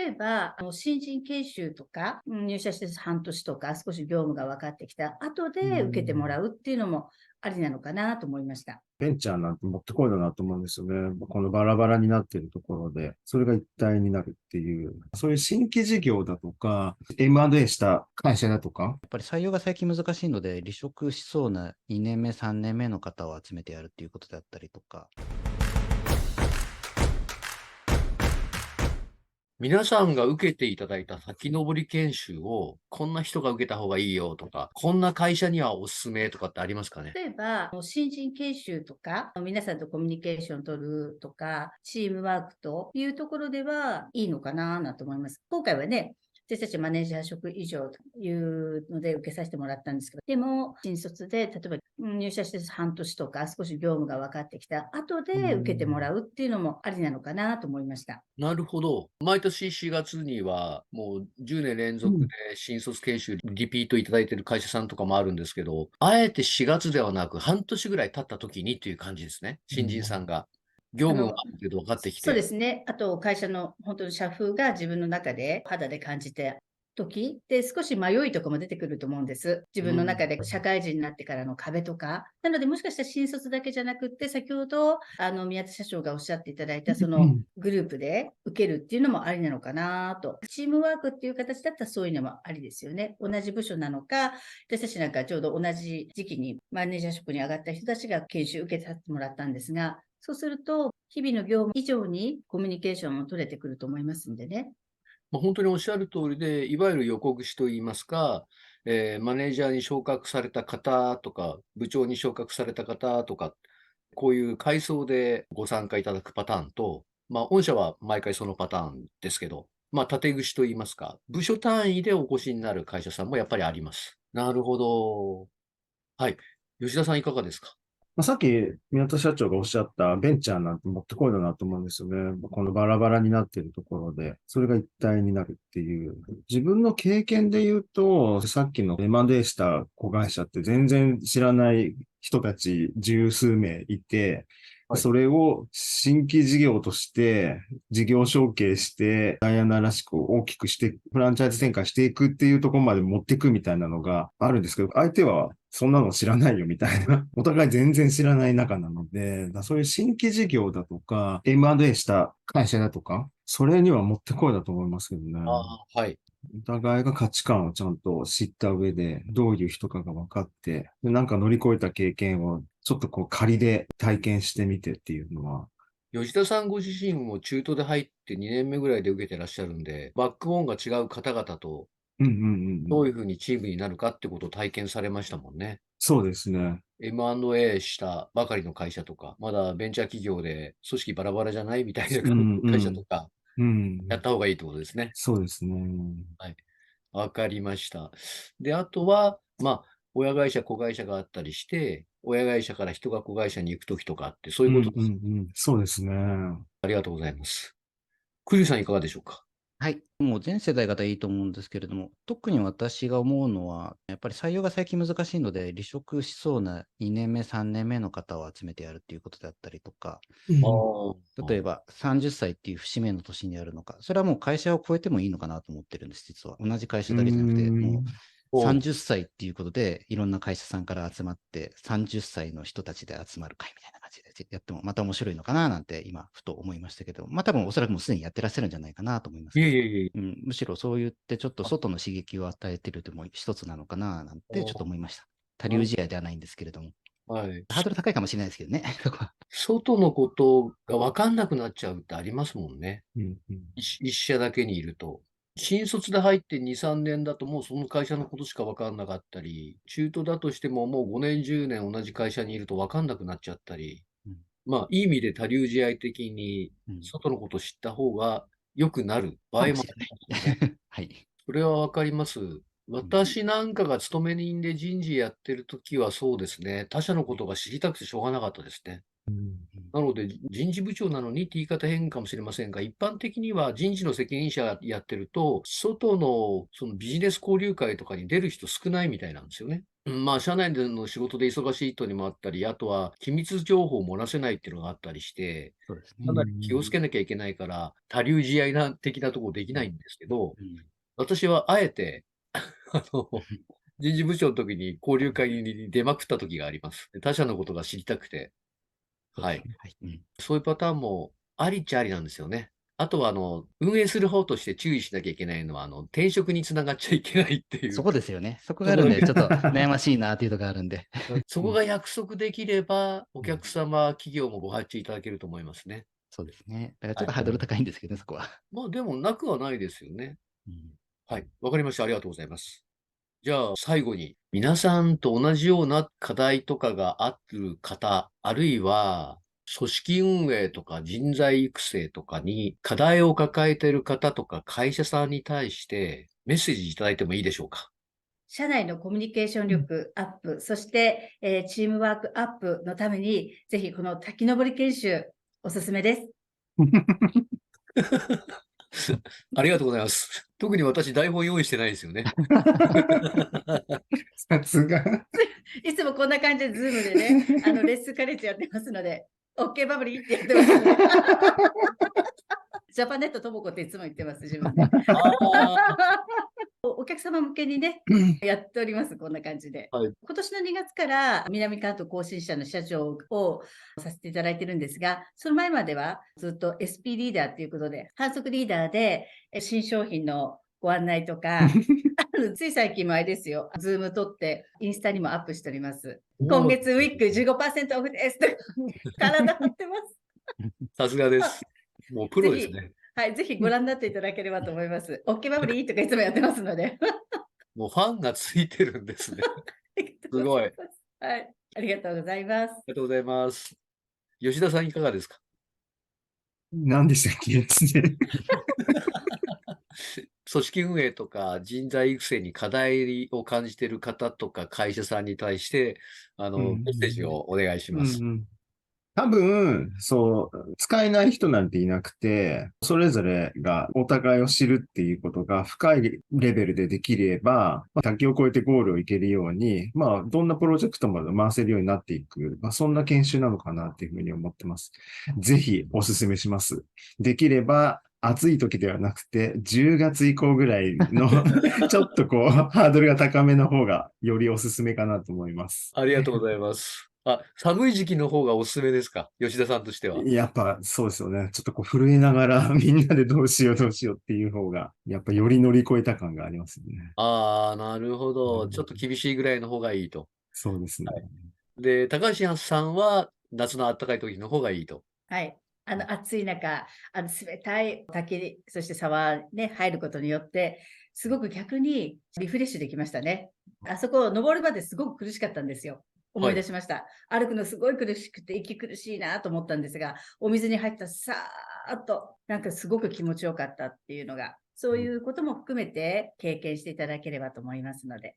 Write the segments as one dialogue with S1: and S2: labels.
S1: 例えば、新人研修とか、入社して半年とか、少し業務が分かってきた後で受けてもらうっていうのもありなのかなと思いました。
S2: ベンチャーなんてもってこいだなと思うんですよね。このバラバラになっているところで、それが一体になるっていう、そういう新規事業だとか、M&A した会社だとか、
S3: やっぱり採用が最近難しいので、離職しそうな2年目、3年目の方を集めてやるっていうことであったりとか。
S4: 皆さんが受けていただいた先上り研修を、こんな人が受けた方がいいよとか、こんな会社にはおすすめとかってありますかね？
S1: 例えば、新人研修とか、皆さんとコミュニケーションを取るとか、チームワークというところではいいのかなと思います。今回はね、私たちマネージャー職以上というので受けさせてもらったんですけど、でも、新卒で、例えば入社して半年とか、少し業務が分かってきた後で受けてもらうっていうのもありなのかなと思いました。
S4: なるほど。毎年4月には、もう10年連続で新卒研修リピートいただいている会社さんとかもあるんですけど、あえて4月ではなく半年ぐらい経った時にという感じですね。新人さんが。業務がある程度分かってき
S1: そうで
S4: て。
S1: すね。あと、会社の本当に社風が自分の中で肌で感じて時で少し迷いとかも出てくると思うんです。自分の中で社会人になってからの壁とか。なので、もしかしたら新卒だけじゃなくって、先ほど、宮田社長がおっしゃっていただいた、そのグループで受けるっていうのもありなのかなと。チームワークっていう形だったらそういうのもありですよね。同じ部署なのか、私たちなんかちょうど同じ時期にマネージャー職に上がった人たちが研修受けさせてもらったんですが、そうすると、日々の業務以上にコミュニケーションを取れてくると思いますんでね。
S4: 本当におっしゃる通りで、いわゆる横串といいますか、マネージャーに昇格された方とか、部長に昇格された方とか、こういう階層でご参加いただくパターンと、御社は毎回そのパターンですけど、縦串といいますか、部署単位でお越しになる会社さんもやっぱりあります。なるほど。はい。吉田さんいかがですか？
S2: さっき宮田社長がおっしゃったベンチャーなんてもってこいだなと思うんですよね。このバラバラになっているところで、それが一体になるっていう。自分の経験で言うと、さっきのM&Aした子会社って全然知らない人たち十数名いて、それを新規事業として事業承継してダイアナらしく大きくしてフランチャイズ展開していくっていうところまで持っていくみたいなのがあるんですけど、相手はそんなの知らないよみたいな、お互い全然知らない中なので、そういう新規事業だとか M&A した会社だとか、それには持ってこいだと思いますけどね。
S4: はい。
S2: お互いが価値観をちゃんと知った上で、どういう人かが分かって、なんか乗り越えた経験をちょっと仮で体験してみてっていうのは。
S4: 吉田さんご自身も中途で入って2年目ぐらいで受けてらっしゃるんで、バックボーンが違う方々と、どういうふうにチームになるかってことを体験されましたもんね。
S2: そうですね。
S4: M&A したばかりの会社とか、まだベンチャー企業で組織バラバラじゃないみたいな会社とか、やった方がいいってことですね。
S2: そうですね。
S4: はい。わかりました。で、あとは、親会社、子会社があったりして、親会社から人が子会社に行くときとかって、そういうことです。
S2: そうですね。
S4: ありがとうございます。クリュウさんいかがでしょうか？
S3: はい。もう全世代方いいと思うんですけれども、特に私が思うのは、やっぱり採用が最近難しいので、離職しそうな2年目、3年目の方を集めてやるっていうことであったりとか、例えば30歳っていう節目の年にやるのか、それはもう会社を超えてもいいのかなと思ってるんです、実は。同じ会社だけじゃなくて、もう30歳っていうことで、いろんな会社さんから集まって、30歳の人たちで集まる会みたいな感じでやっても、また面白いのかななんて今、ふと思いましたけど、多分おそらくもうすでにやってらっしゃるんじゃないかなと思いますけど、むしろそう言ってちょっと外の刺激を与えてるでも一つなのかななんてちょっと思いました。他流試合ではないんですけれども。
S4: はい。
S3: ハードル高いかもしれないですけどね。
S4: 外のことが分かんなくなっちゃうってありますもんね。一社だけにいると。新卒で入って2、3年だともうその会社のことしか分かんなかったり、中途だとしてももう5年、10年同じ会社にいると分かんなくなっちゃったり、いい意味で他流試合的に外のことを知った方が良くなる場合もありますよね。
S3: はい。
S4: それは分かります。私なんかが勤め人で人事やってるときはそうですね、他社のことが知りたくてしょうがなかったですね。なので、人事部長なのにって言い方変かもしれませんが、一般的には人事の責任者やってると、外のそのビジネス交流会とかに出る人少ないみたいなんですよね。まあ、社内での仕事で忙しい人にもあったり、あとは機密情報を漏らせないっていうのがあったりして、
S3: そうですね。
S4: かなり気をつけなきゃいけないから、他流試合的なところできないんですけど、
S3: うん
S4: 私はあえて、人事部長の時に交流会に出まくった時があります。他社のことが知りたくて。はい。
S3: そうですね。はい。
S4: そういうパターンもありっちゃありなんですよね。あとは、運営する方として注意しなきゃいけないのは、転職につながっちゃいけないってい
S3: そ
S4: う、
S3: こですよね。そこがあるんで、
S4: そこだけ、
S3: ちょっと悩ましいなっていうところがあるんで。
S4: そこが約束できれば、お客様、企業もご発注いただけると思いますね。
S3: そうですね。だからちょっ
S4: はい。
S3: とハードル高いんですけどね、そこは。
S4: まあ、でも、なくはないですよね。
S3: うん
S4: はい。わかりました。ありがとうございます。じゃあ、最後に、皆さんと同じような課題とかがある方、あるいは、組織運営とか人材育成とかに課題を抱えている方とか会社さんに対してメッセージいただいてもいいでしょうか？
S1: 社内のコミュニケーション力アップ、そして、チームワークアップのために、ぜひこの滝登り研修、おすすめです。
S4: ありがとうございます。特に私、台本用意してないですよね。
S2: さすが。
S1: いつもこんな感じで、ズームでね、レッスンカレッジやってますので、OK バブリーってやってますので、ジャパネットともこっていつも言ってます、自分で。お客様向けにね、やっております、こんな感じで。
S4: はい。
S1: 今年の2月から南関東更新社の社長をさせていただいてるんですが、その前まではずっと SP リーダーということで、販促リーダーで新商品のご案内とか、つい最近もあれですよ、ズーム撮ってインスタにもアップしております。今月ウィッグ 15% オフですとか、体張ってます。
S4: さすがです。もうプロですね。
S1: はい、ぜひご覧になっていただければと思います。OK バブリーとかいつもやってますので。
S4: もうファンがついてるんですね。すごい。あり
S1: はい、ありがとうございます。
S4: がとうございます。吉田さんいかがですか？
S2: 何でしたっけですね。
S4: 組織運営とか人材育成に課題を感じている方とか会社さんに対して、メッセージをお願いします。
S2: 多分、そう、使えない人なんていなくて、それぞれがお互いを知るっていうことが深いレベルでできれば、滝を越えてゴールを行けるように、どんなプロジェクトも回せるようになっていく、そんな研修なのかなっていうふうに思ってます。ぜひお勧めします。できれば、暑い時ではなくて、10月以降ぐらいのちょっとハードルが高めの方がよりおすすめかなと思います。
S4: ありがとうございます。寒い時期の方がおすすめですか？吉田さんとしては。
S2: やっぱそうですよね。ちょっと震えながらみんなでどうしようどうしようっていう方が、やっぱより乗り越えた感がありますよね。
S4: なるほど。ちょっと厳しいぐらいの方がいいと。
S2: そうですね。
S4: はい。で、高橋さんは夏の暖かい時の方がいいと。
S1: はい。暑い中、冷たい滝、そして沢ね、入ることによって、すごく逆にリフレッシュできましたね。あそこ、登るまですごく苦しかったんですよ。思い出しました。歩くのすごい苦しくて、息苦しいなと思ったんですが、お水に入ったさーっと、なんかすごく気持ちよかったっていうのが、そういうことも含めて経験していただければと思いますので。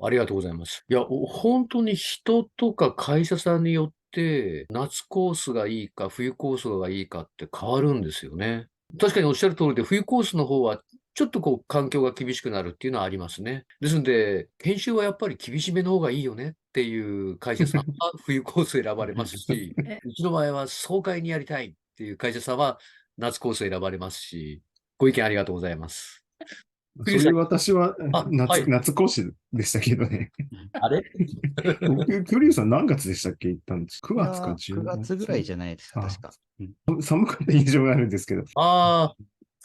S4: ありがとうございます。いや、本当に人とか会社さんによって、夏コースがいいか、冬コースがいいかって変わるんですよね。確かにおっしゃる通りで、冬コースの方は、ちょっと環境が厳しくなるっていうのはありますね。ですので、研修はやっぱり厳しめの方がいいよねっていう会社さんは冬コース選ばれますし、うちの場合は爽快にやりたいっていう会社さんは夏コース選ばれますし、ご意見ありがとうございます。
S2: そういう私は
S4: はい。
S2: 夏講師でしたけどね。
S4: あれ
S2: クリュウさん何月でしたっけ行ったんですか？
S3: い
S2: 9
S3: や
S2: 月か
S3: ー、9
S2: 10
S3: 月ぐらいじゃないですか、
S2: 月。
S3: 確か。
S2: 寒かった印象があるんですけど。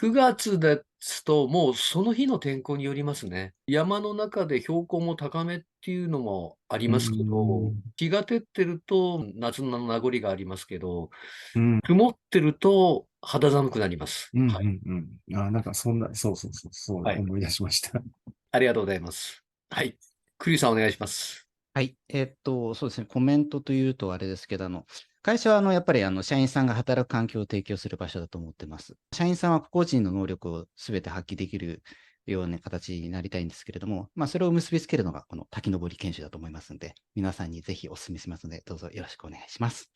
S4: 9月ですと、もうその日の天候によりますね。山の中で標高も高めっていうのもあり
S2: うー
S4: ますけど、
S2: ん。
S4: 日が照ってると夏の名残がありますけど、
S2: うん。
S4: 曇ってると肌寒くなります。
S2: うん。
S4: はい。
S2: うん。なんかそんな、そう
S4: はい。
S2: 思い出しました。
S4: ありがとうございます。はい。クリさんお願いします。
S3: はい。そうですね。コメントというとあれですけど、会社はやっぱり社員さんが働く環境を提供する場所だと思ってます。社員さんは個々人の能力をすべて発揮できるような形になりたいんですけれども、それを結びつけるのがこの滝登り研修だと思いますので、皆さんにぜひお勧めしますので、どうぞよろしくお願いします。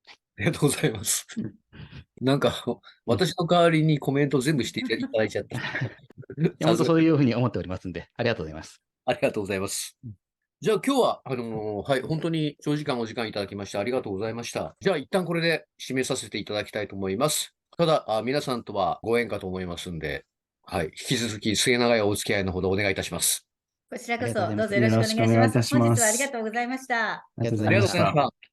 S4: ありがとうございます。なんか、私の代わりにコメント全部していただいちゃった。
S3: いや、本当そういうふうに思っておりますので、ありがとうございます。
S4: ありがとうございます。じゃあ今日は、はい、本当に長時間お時間いただきましてありがとうございました。じゃあ一旦これで締めさせていただきたいと思います。ただ、皆さんとはご縁かと思いますんで、はい、引き続き末永いお付き合いのほどお願いいたします。
S1: こちらこそ
S3: ありがとうございます
S1: どうぞよろしくお願いします。
S2: よろしくお願いいたします
S1: 本日はありがとうございました。
S2: ありがとうご
S4: ありがとうございま
S2: ざいました。
S4: した。